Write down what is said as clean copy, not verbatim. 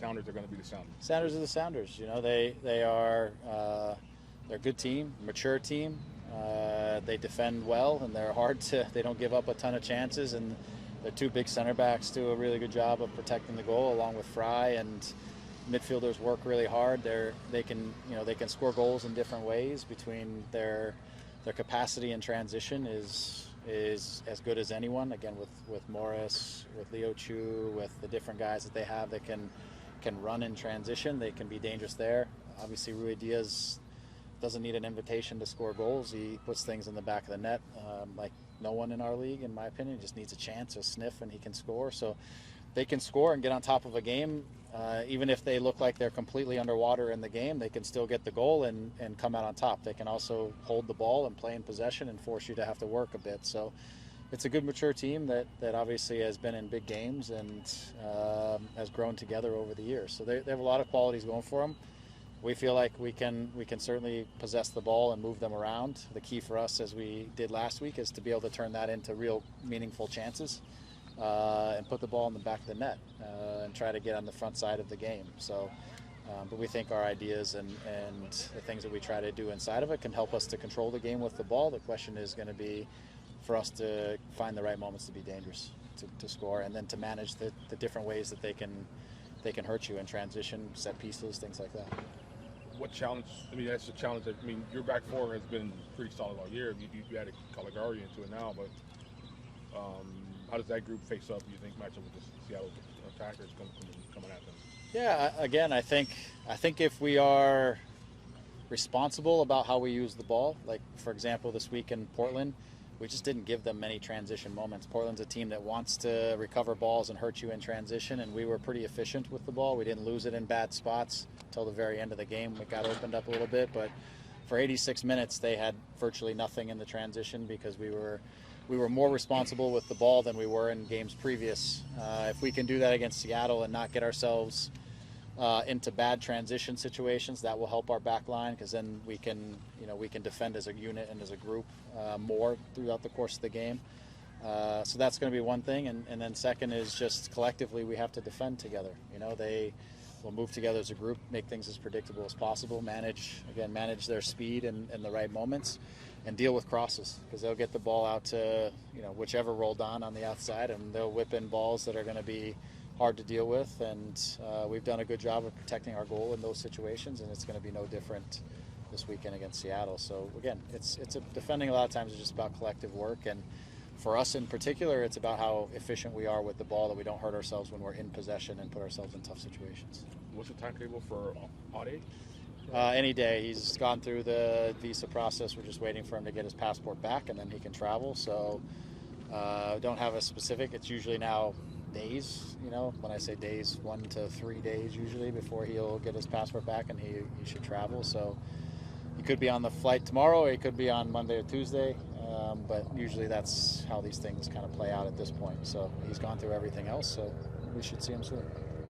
Sounders are going to be the Sounders? Sounders are the Sounders. You know, they are they're a good team, mature team. They defend well, and they're hard to. They don't give up a ton of chances, and their two big center backs do a really good job of protecting the goal, along with Fry, and midfielders work really hard. They can score goals in different ways. Between their capacity in transition is as good as anyone. Again, with Morris, with Leo Chu, with the different guys that they have that can run in transition, they can be dangerous there. Obviously, Rui Diaz doesn't need an invitation to score goals. He puts things in the back of the net like no one in our league, in my opinion. He just needs a chance, a sniff, and he can score. So they can score and get on top of a game. Even if they look like they're completely underwater in the game, they can still get the goal and come out on top. They can also hold the ball and play in possession and force you to have to work a bit. So it's a good, mature team that obviously has been in big games and has grown together over the years. So they have a lot of qualities going for them. We feel like we can certainly possess the ball and move them around. The key for us, as we did last week, is to be able to turn that into real meaningful chances and put the ball in the back of the net and try to get on the front side of the game. So, but we think our ideas and the things that we try to do inside of it can help us to control the game with the ball. The question is going to be for us to find the right moments to be dangerous, to score, and then to manage the different ways that they can hurt you in transition, set pieces, things like that. What challenge? I mean, that's a challenge. Your back four has been pretty solid all year. You added Caligari into it now, but how does that group face up? You think matchup with the Seattle attackers coming at them? Yeah, again, I think if we are responsible about how we use the ball, like for example this week in Portland, we just didn't give them many transition moments. Portland's a team that wants to recover balls and hurt you in transition, and we were pretty efficient with the ball. We didn't lose it in bad spots until the very end of the game. It got opened up a little bit, but for 86 minutes they had virtually nothing in the transition because we were more responsible with the ball than we were in games previous. If we can do that against Seattle and not get ourselves into bad transition situations, that will help our back line, because then we can defend as a unit and as a group more throughout the course of the game. So that's going to be one thing, and then second is just collectively we have to defend together. They will move together as a group, make things as predictable as possible, manage their speed and the right moments, and deal with crosses, because they'll get the ball out to whichever rolled on the outside, and they'll whip in balls that are going to be hard to deal with, and we've done a good job of protecting our goal in those situations, and it's going to be no different this weekend against Seattle. So again, defending a lot of times is just about collective work, and for us in particular, it's about how efficient we are with the ball, that we don't hurt ourselves when we're in possession and put ourselves in tough situations. What's the timetable for Ade? Any day. He's gone through the visa process. We're just waiting for him to get his passport back, and then he can travel. So don't have a specific. It's usually now days. When I say days, 1 to 3 days usually before he'll get his passport back, and he should travel. So he could be on the flight tomorrow, or he could be on Monday or Tuesday. But usually that's how these things kind of play out at this point. So he's gone through everything else, so we should see him soon.